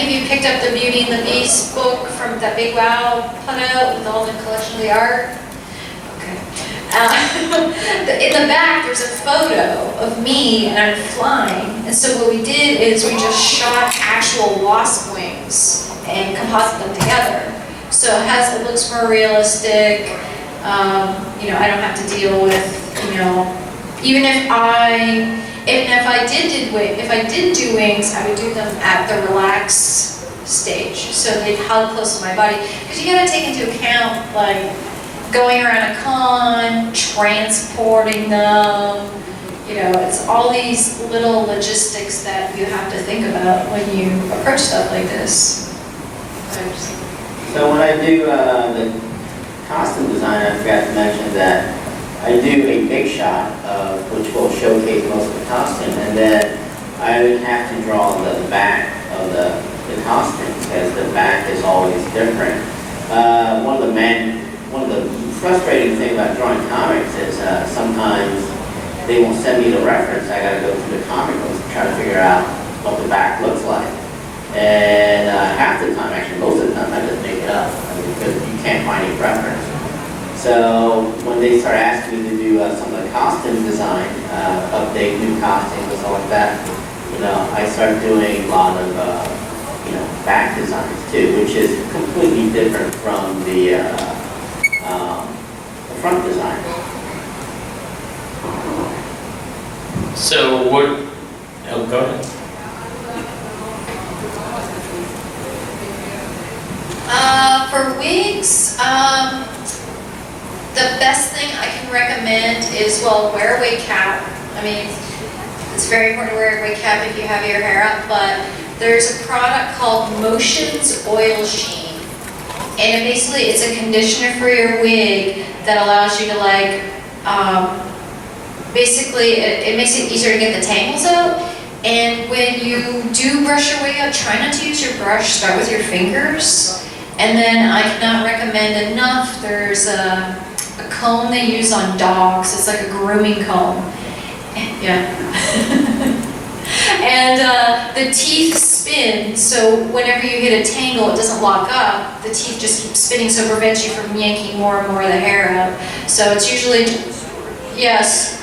of you picked up the Beauty and the Beast book from that Big Wow put out with all the collection of the art? Okay. In the back, there's a photo of me and I'm flying. And so what we did is we just shot actual wasp wings and composite them together. So it looks more realistic. You know, I don't have to deal with, you know, even if I did do wings, I would do them at the relaxed stage, so they'd hug close to my body. Because you gotta take into account, like, going around a con, transporting them, you know, it's all these little logistics that you have to think about when you approach stuff like this. So when I do the costume design, I forgot to mention that I do a big shot, which will showcase most of the costume, and then I would have to draw the back of the costume, because the back is always different. One of the frustrating things about drawing comics is sometimes they won't send me the reference. I gotta go through the comic books and try to figure out what the back looks like. And half the time, actually most of the time, I just make it up, because you can't find any reference. So when they start asking me to do some of the costume design, update new costumes and stuff like that, you know, I start doing a lot of, you know, back designs too, which is completely different from the front design. So what? Oh, go ahead. For wigs, the best thing I can recommend is, well, wear a wig cap. I mean, it's very important to wear a wig cap if you have your hair up, but there's a product called Motions Oil Sheen. And basically it's a conditioner for your wig that allows you to, like, basically it makes it easier to get the tangles out. And when you do brush your wig out, try not to use your brush, start with your fingers. And then I cannot recommend enough, there's a comb they use on dogs. It's like a grooming comb. Yeah. And the teeth spin, so whenever you hit a tangle, it doesn't lock up. The teeth just keep spinning, so it prevents you from yanking more and more of the hair out. So it's usually, yes.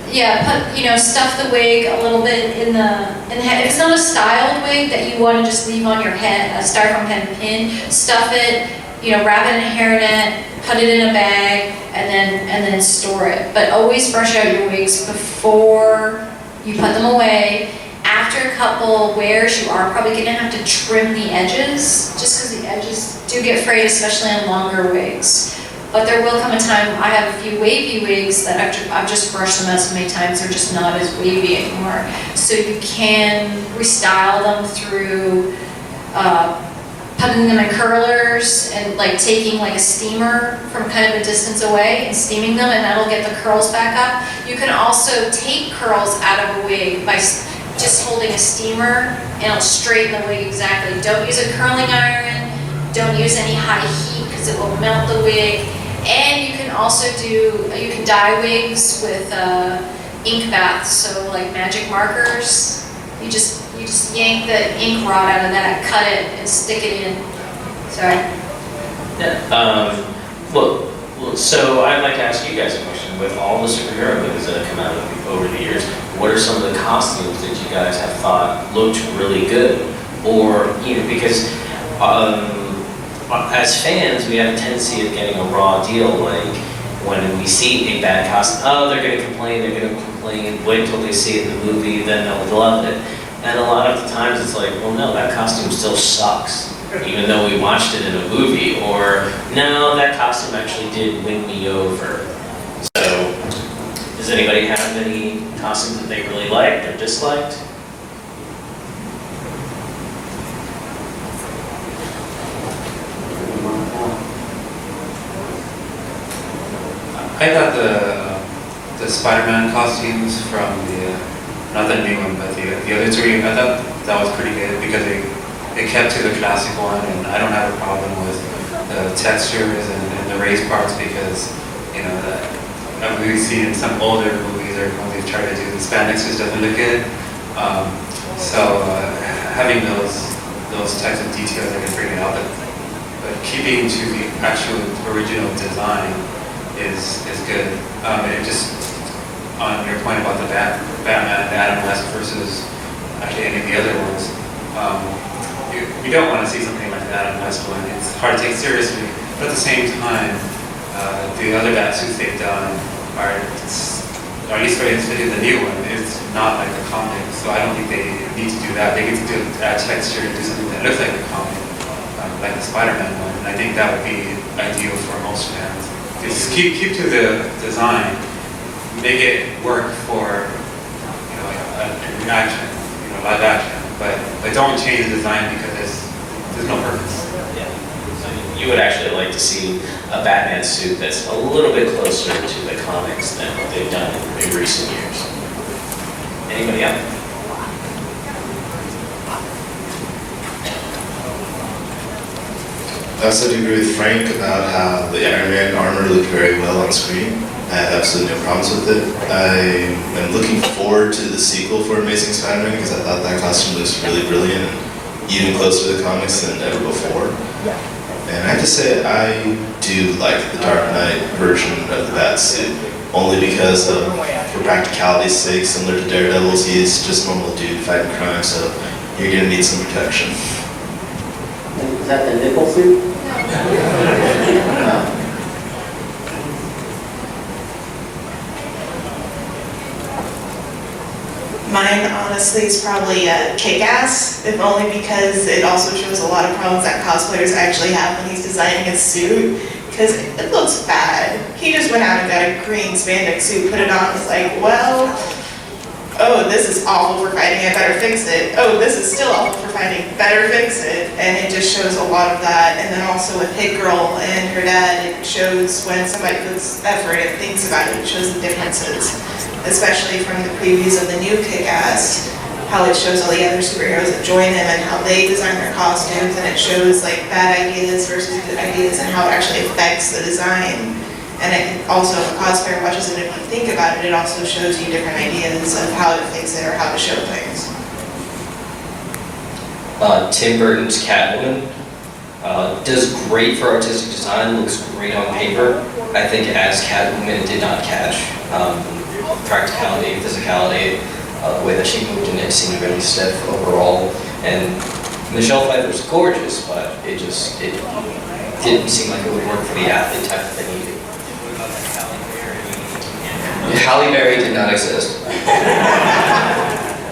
Yeah, you know, stuff the wig a little bit in the head. If it's not a styled wig that you want to just leave on your head, a styrofoam head and pin, stuff it, you know, wrap it in a hairnet, put it in a bag, and then store it. But always brush out your wigs before you put them away. After a couple wears, you are probably going to have to trim the edges, just because the edges do get frayed, especially on longer wigs. But there will come a time, I have a few wavy wigs that I've just brushed them out so many times, they're just not as wavy anymore. So you can restyle them through putting them in curlers and like taking like a steamer from kind of a distance away and steaming them, and that'll get the curls back up. You can also take curls out of a wig by just holding a steamer, and it'll straighten the wig exactly. Don't use a curling iron, don't use any high heat because it will melt the wig. And you can also you can dye wigs with ink baths, so like magic markers. You just yank the ink rod out of that, cut it, and stick it in. Sorry. Yeah. Well, so I'd like to ask you guys a question. With all the superhero movies that have come out over the years, what are some of the costumes that you guys have thought looked really good? Or, you know, because as fans, we have a tendency of getting a raw deal, like when we see a bad costume, oh, they're going to complain, wait till they see it in the movie, then they'll love it. And a lot of the times it's like, well, no, that costume still sucks, even though we watched it in a movie, or no, that costume actually did win me over. So, does anybody have any costumes that they really liked or disliked? I thought the Spider-Man costumes from not the new one, but the other three, I thought that was pretty good because it kept to the classic one, and I don't have a problem with the textures and the raised parts because, you know, I've really seen in some older movies or when they've tried to do the spandex just doesn't look good. So having those those types of details I can bring it out, but keeping to the actual original design is good. And it just, on your point about the Batman, the Adam West versus actually any of the other ones, you don't want to see something like the Adam West one. It's hard to take seriously, but at the same time, the other bat suits they've done are, or at least in the new one, it's not like the comic, so I don't think they need to do that. They get to add texture and do something that looks like a comic, like the Spider-Man one, and I think that would be ideal for most fans. Just keep to the design, make it work for a reaction, live action, but don't change the design because there's no purpose. Yeah. So you would actually like to see a Batman suit that's a little bit closer to the comics than what they've done in recent years. Anybody else? I also do agree with Frank about how the Iron Man armor looked very well on screen. I have absolutely no problems with it. I am looking forward to the sequel for Amazing Spider-Man because I thought that costume looks really brilliant and even closer to the comics than ever before. And I have to say, I do like the Dark Knight version of the Bat suit, only because of, for practicality's sake, similar to Daredevil's, he is just a normal dude fighting crime, so you're gonna need some protection. Is that the nickel suit? No. Mine, honestly, is probably Kick-Ass, if only because it also shows a lot of problems that cosplayers actually have when he's designing his suit, because it looks bad. He just went out and got a green spandex suit, put it on, was like, well, oh, this is awful for fighting, I better fix it. Oh, this is still awful for fighting, better fix it. And it just shows a lot of that. And then also with Hit Girl and her dad, it shows when somebody puts effort and thinks about it, it shows the differences. Especially from the previews of the new Kick-Ass, how it shows all the other superheroes that join him and how they design their costumes, and it shows like bad ideas versus good ideas and how it actually affects the design. And it also, if a cosplayer watches it, if you think about it, it also shows you different ideas of how to fix it or how to show things. Tim Burton's Catwoman does great for artistic design, looks great on paper. I think as Catwoman it did not catch. Practicality, physicality, the way that she moved in it seemed really stiff overall. And Michelle Pfeiffer's gorgeous, but it didn't seem like it would work for the athlete type that they needed. Halle Berry did not exist.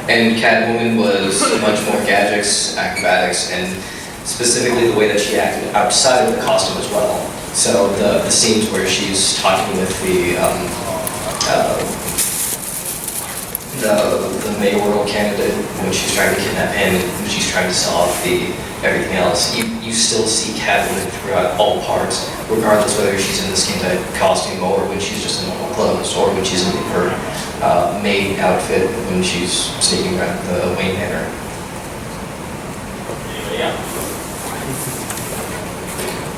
And Catwoman was much more gadgets, acrobatics, and specifically the way that she acted outside of the costume as well. So the scenes where she's talking with the mayoral candidate when she's trying to kidnap him and when she's trying to sell off everything else, you still see Catwoman throughout all parts, regardless whether she's in the skin tight costume or when she's just in normal clothes or when she's in her maid outfit when she's sneaking around the Wayne Manor.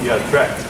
Yeah, correct.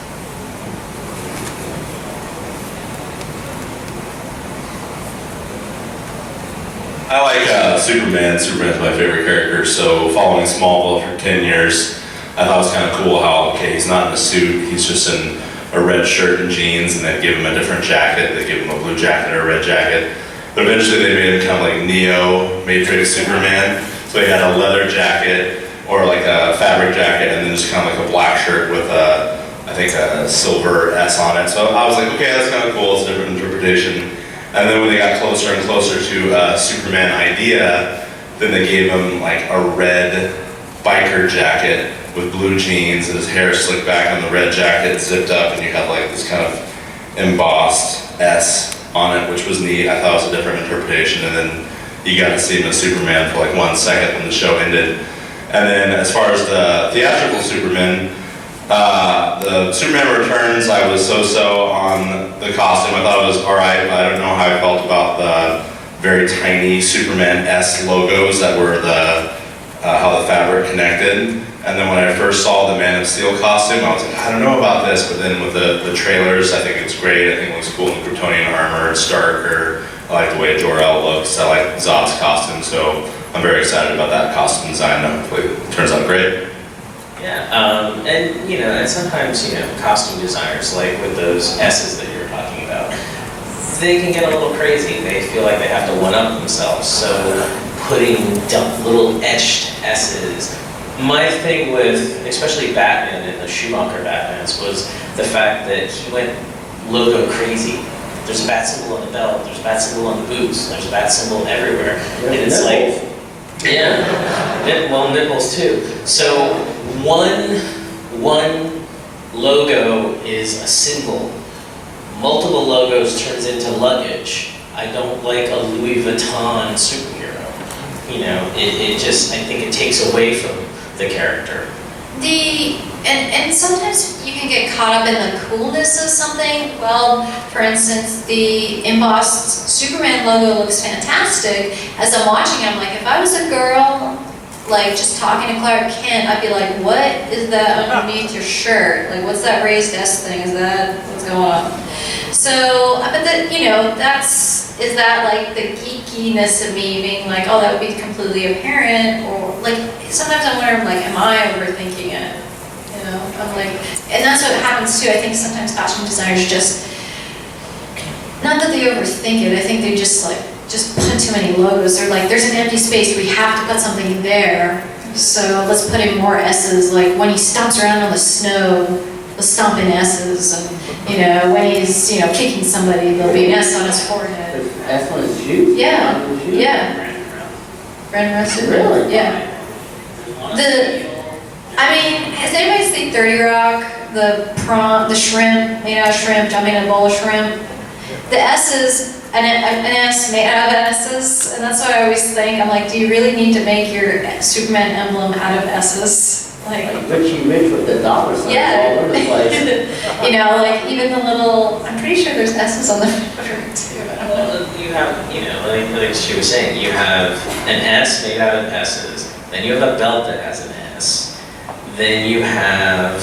I like Superman. Superman's my favorite character, so following Smallville for 10 years, I thought it was kind of cool how, okay, he's not in a suit, he's just in a red shirt and jeans, and they give him a different jacket, they give him a blue jacket or a red jacket. But eventually they made him kind of like Neo, Matrix Superman, so he had a leather jacket, or like a fabric jacket, and then just kind of like a black shirt with I think a silver S on it. So I was like, okay, that's kind of cool, it's a different interpretation. And then when they got closer and closer to Superman idea, then they gave him like a red biker jacket with blue jeans and his hair slicked back on the red jacket, zipped up, and you had like this kind of embossed S on it, which was neat. I thought it was a different interpretation. And then you got to see him as Superman for like 1 second when the show ended. And then as far as the theatrical Superman, the Superman Returns, I was so-so on the costume. I thought it was alright, but I don't know how I felt about the very tiny Superman S logos that were how the fabric connected. And then when I first saw the Man of Steel costume, I was like, I don't know about this, but then with the trailers, I think it's great. I think it looks cool in Kryptonian armor, it's darker. I like the way Jor-El looks. I like Zod's costume, so I'm very excited about that costume design. Hopefully it turns out great. Yeah, and you know, and sometimes, you know, costume designers, like with those S's that you were talking about, they can get a little crazy. They feel like they have to one-up themselves. So putting little etched S's. My thing with, especially Batman and the Schumacher Batmans, was the fact that he went logo crazy. There's a bat symbol on the belt, there's a bat symbol on the boots, there's a bat symbol everywhere. And it's like, yeah, well, nipples too. So one logo is a symbol. Multiple logos turns into luggage. I don't like a Louis Vuitton superhero. You know, it just, I think it takes away from the character. And sometimes you can get caught up in the coolness of something. Well, for instance, the embossed Superman logo looks fantastic. As I'm watching, I'm like, if I was a girl, like just talking to Clark Kent, I'd be like, what is that underneath your shirt? Like, what's that raised S thing? Is that, what's going on? So, but that, you know, is that like the geekiness of me being like, oh, that would be completely apparent? Or like, sometimes I wonder, like, am I overthinking it? You know, I'm like, and that's what happens too. I think sometimes costume designers just, not that they overthink it, I think they just put too many logos. They're like, there's an empty space, we have to put something there. So let's put in more S's. Like when he stomps around on the snow, let's stomp in S's. And you know, when he's, you know, kicking somebody, there'll be an S on his forehead. S on his shoes? Yeah, yeah. Brandon Russell? Really? Yeah. I mean, has anybody seen 30 Rock? The shrimp, made out of shrimp, jumping in a bowl of shrimp? The S's, an S made out of S's, and that's what I always think. I'm like, do you really need to make your Superman emblem out of S's? Like Richie Rich with the dollar signs all over the place. You know, like even the little, I'm pretty sure there's S's on the footer too. Well, you have, you know, like she was saying, you have an S made out of S's, then you have a belt that has an S, then you have,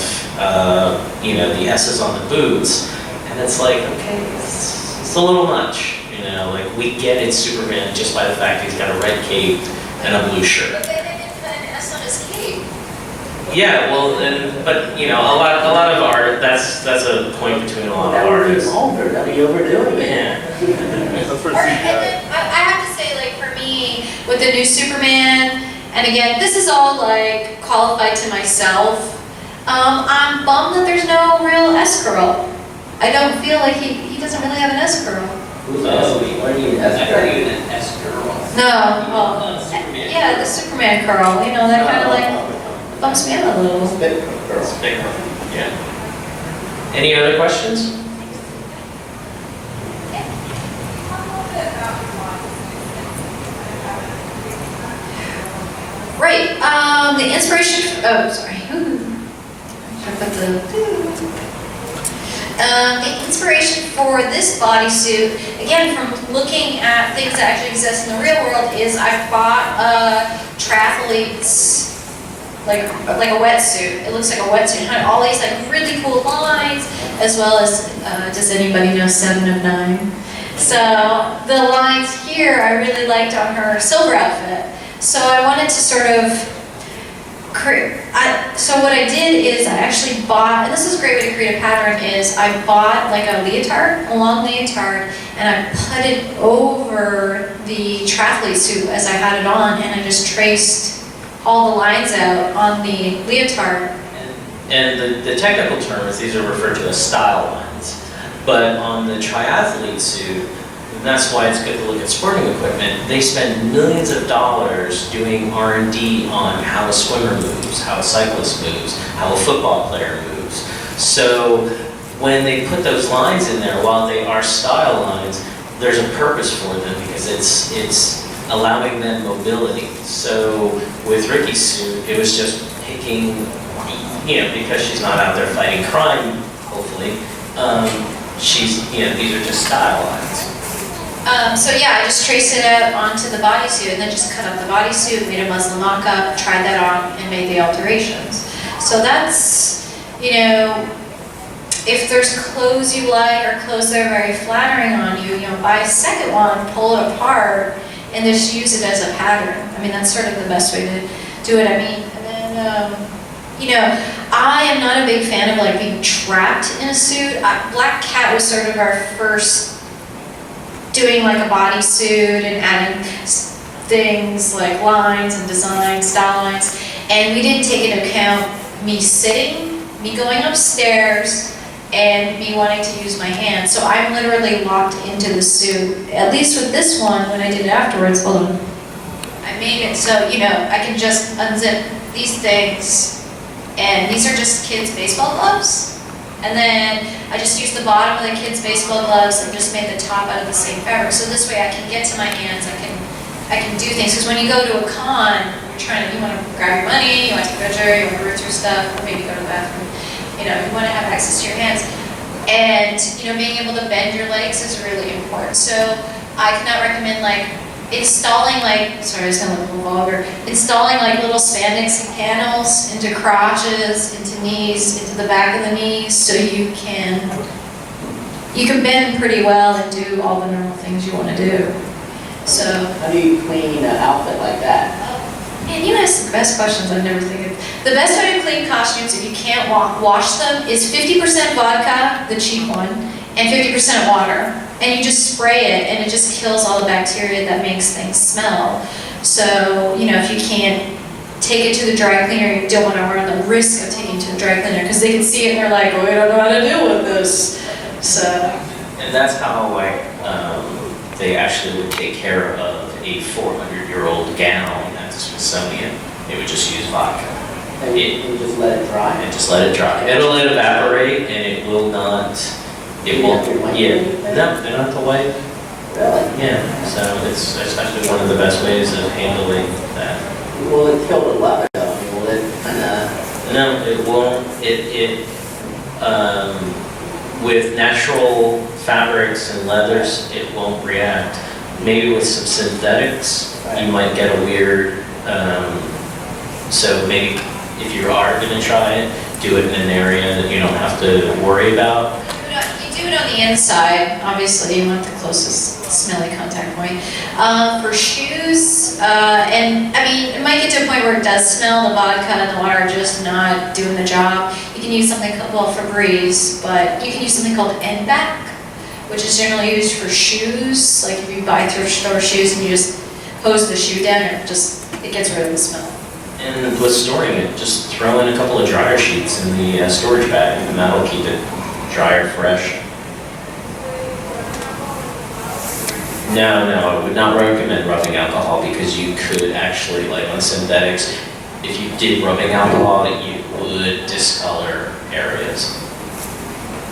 you know, the S's on the boots, and it's like, okay, it's a little much, you know, like we get it's Superman just by the fact he's got a red cape and a blue shirt. But they didn't put an S on his cape. Yeah, well, but you know, a lot of art. That's a point between a lot of artists. That'd be overdoing it. Yeah. That's where I have to say, like for me, with the new Superman, and again, this is all like qualified to myself. I'm bummed that there's no real S curl. I don't feel like he doesn't really have an S curl. Who's S? What do you mean S? I thought you meant an S girl. No, well, Superman. yeah, the Superman curl. You know, that kind of like bumps me out a little. Spit girl. Big one. Yeah. Any other questions? Right. The inspiration. Oh, sorry. I put the inspiration for this bodysuit, again, from looking at things that actually exist in the real world, is I bought a triathlete's, like a wetsuit. It looks like a wetsuit. It had all these like really cool lines, as well as, does anybody know 7 of 9? So the lines here I really liked on her silver outfit. So I wanted to sort of so what I did is I actually bought, and this is a great way to create a pattern, is I bought like a leotard, a long leotard, and I put it over the triathlete suit as I had it on, and I just traced all the lines out on the leotard. And the technical term is these are referred to as style lines. But on the triathlete suit, and that's why it's good to look at sporting equipment, they spend millions of dollars doing R&D on how a swimmer moves, how a cyclist moves, how a football player moves. So when they put those lines in there, while they are style lines, there's a purpose for them because it's allowing them mobility. So with Ricky's suit, it was just picking, you know, because she's not out there fighting crime, hopefully, she's, you know, these are just style lines. So yeah, I just traced it out onto the bodysuit and then just cut up the bodysuit, made a muslin mock-up, tried that on, and made the alterations. So that's, you know, if there's clothes you like or clothes that are very flattering on you, you know, buy a second one, pull it apart, and just use it as a pattern. I mean, that's sort of the best way to do it. I mean, and then, you know, I am not a big fan of like being trapped in a suit. Black Cat was sort of our first doing like a bodysuit and adding things like lines and designs, style lines, and we didn't take into account me sitting, me going upstairs, and me wanting to use my hands. So I'm literally locked into the suit. At least with this one, when I did it afterwards, hold on. I made it so, you know, I can just unzip these things, and these are just kids' baseball gloves. And then I just used the bottom of the kids' baseball gloves and just made the top out of the same fabric. So this way I can get to my hands, I can do things. Because when you go to a con, you want to grab your money, you want to take a picture, you want to root through stuff, or maybe go to the bathroom. You know, you want to have access to your hands. And, you know, being able to bend your legs is really important. So I cannot recommend like installing like, sorry, it's gonna look a little vulgar, installing like little spandex panels into crotches, into knees, into the back of the knees, so you can bend pretty well and do all the normal things you want to do. So. How do you clean an outfit like that? Man, you ask the best questions I've never think of. The best way to clean costumes, if you can't wash them, is 50% vodka, the cheap one, and 50% water. And you just spray it, and it just kills all the bacteria that makes things smell. So, you know, if you can't take it to the dry cleaner, you don't want to run the risk of taking it to the dry cleaner, because they can see it and they're like, oh, we don't know how to deal with this. So. And that's how, like, they actually would take care of a 400-year-old gown at the Smithsonian. They would just use vodka. And you just let it dry? And just let it dry. It'll evaporate, and it will not, it won't, yeah. No, they don't have to wipe. Really? Yeah, so it's actually one of the best ways of handling that. Will it kill the leather though? I mean, will it kind of... No, it won't. With natural fabrics and leathers, it won't react. Maybe with some synthetics, you might get a weird, so maybe if you are going to try it, do it in an area that you don't have to worry about. You do it on the inside, obviously, you want the closest smelly contact point. For shoes, and I mean, it might get to a point where it does smell, the vodka and the water are just not doing the job. You can use something called, well, Febreze, but you can use something called N-Back, which is generally used for shoes. Like if you buy thrift store shoes and you just hose the shoe down, it gets rid of the smell. And with storing it, just throw in a couple of dryer sheets in the storage bag, and that'll keep it dry or fresh. No, I would not recommend rubbing alcohol, because you could actually, like on synthetics, if you did rubbing alcohol, you would discolor areas.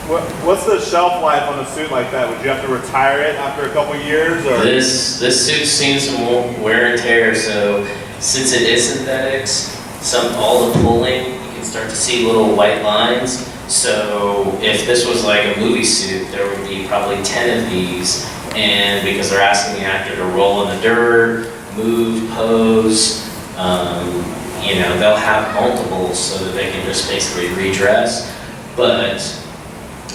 What's the shelf life on a suit like that? Would you have to retire it after a couple years? Or? This suit's seen some wear and tear, so since it is synthetics, all the pulling, you can start to see little white lines. So if this was like a movie suit, there would be probably 10 of these, and because they're asking the actor to roll in the dirt, move, pose, you know, they'll have multiples so that they can just basically redress. But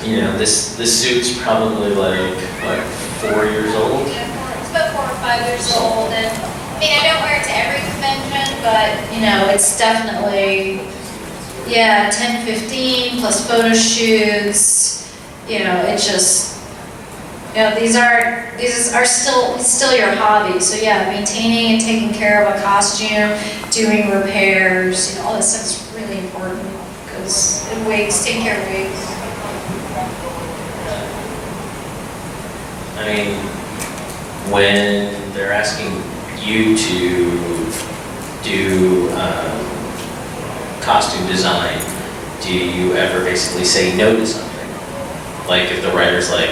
you know, this suit's probably like 4 years old. It's about 4 or 5 years old, and I mean, I don't wear it to every convention, but you know, it's definitely, yeah, 10, 15 plus photo shoots. You know, it's just, you know, these are still your hobby. So yeah, maintaining and taking care of a costume, doing repairs, you know, all this stuff's really important, because wigs, taking care of wigs. I mean, when they're asking you to do costume design, do you ever basically say no to something? Like if the writer's like,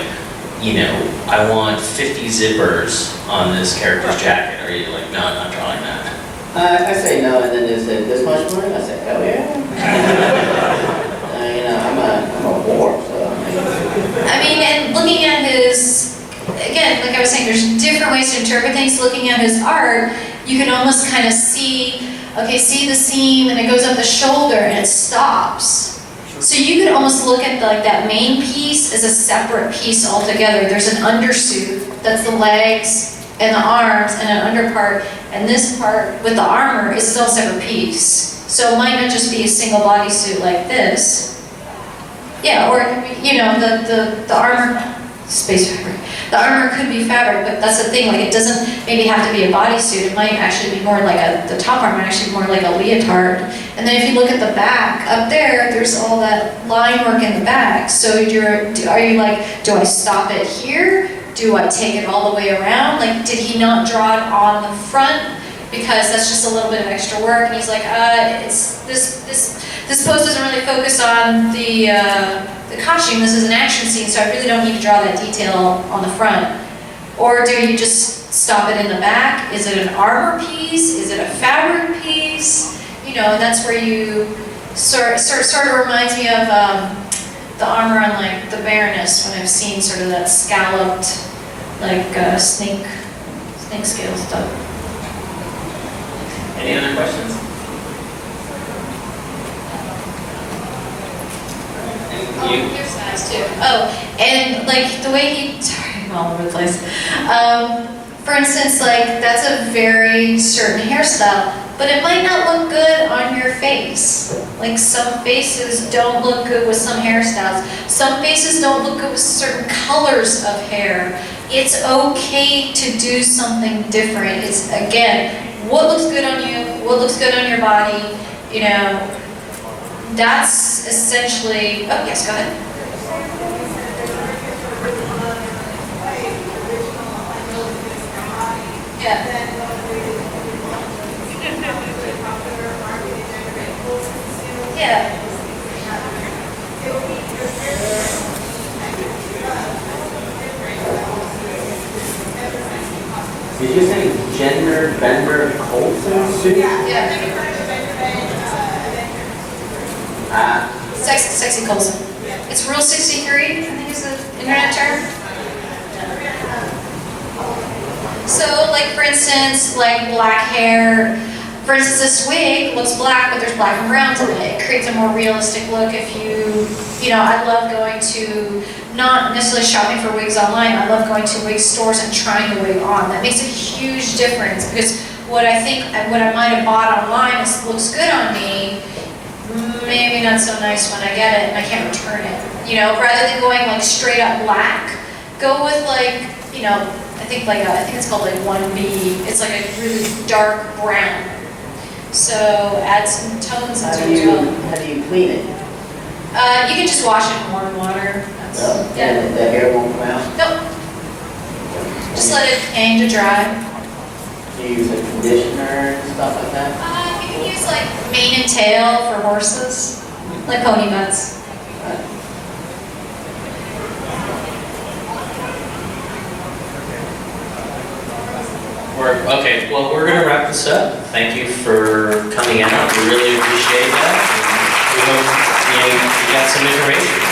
you know, I want 50 zippers on this character's jacket, are you like, no, I'm not drawing that? I say no, and then they say, this much money? I say, hell yeah. You know, I'm a whore, so. I mean, and looking at his, again, like I was saying, there's different ways to interpret things. Looking at his art, you can almost kind of see, okay, see the seam, and it goes up the shoulder, and it stops. So you could almost look at like that main piece as a separate piece altogether. There's an undersuit, that's the legs, and the arms and an underpart, and this part with the armor is its own separate piece. So it might not just be a single bodysuit like this. Yeah, or you know, the armor, space fabric. The armor could be fabric, but that's the thing, like it doesn't maybe have to be a bodysuit. It might actually be more like the top part might actually be more like a leotard. And then if you look at the back, up there, there's all that line work in the back. So are you like, do I stop it here? Do I take it all the way around? Like, did he not draw it on the front? Because that's just a little bit of extra work. And he's like, it's this pose doesn't really focus on the costume. This is an action scene, so I really don't need to draw that detail on the front. Or do you just stop it in the back? Is it an armor piece? Is it a fabric piece? You know, and that's where you sort of reminds me of the armor on like the Baroness when I've seen sort of that scalloped, like snake scale stuff. Any other questions? Here's nice too. Oh, and like the way he, sorry, I'm all over the place. For instance, like that's a very certain hairstyle, but it might not look good on your face. Like some faces don't look good with some hairstyles. Some faces don't look good with certain colors of hair. It's okay to do something different. It's, again, what looks good on you, what looks good on your body, you know. That's essentially, oh yes, go ahead. Yeah. Yeah. Did you say gender bender Colson suit? Yeah. Sexy Colson. It's Rule 63, I think is the internet term. So, like for instance, like black hair. For instance, this wig looks black, but there's black and browns in it. It creates a more realistic look if you know, I love going to, not necessarily shopping for wigs online, I love going to wig stores and trying the wig on. That makes a huge difference because what I might have bought online looks good on me, maybe not so nice when I get it and I can't return it. You know, rather than going like straight up black, go with like, you know, I think it's called like 1B. It's like a really dark brown. So add some tones into it as well. How do you clean it? You can just wash it in warm water. Yeah. And the hair won't come out? Nope. Just let it hang to dry. Do you use a conditioner and stuff like that? You can use like mane and tail for horses, like pony butts. Okay, well, we're going to wrap this up. Thank you for coming out. We really appreciate that. And we hope you got some information.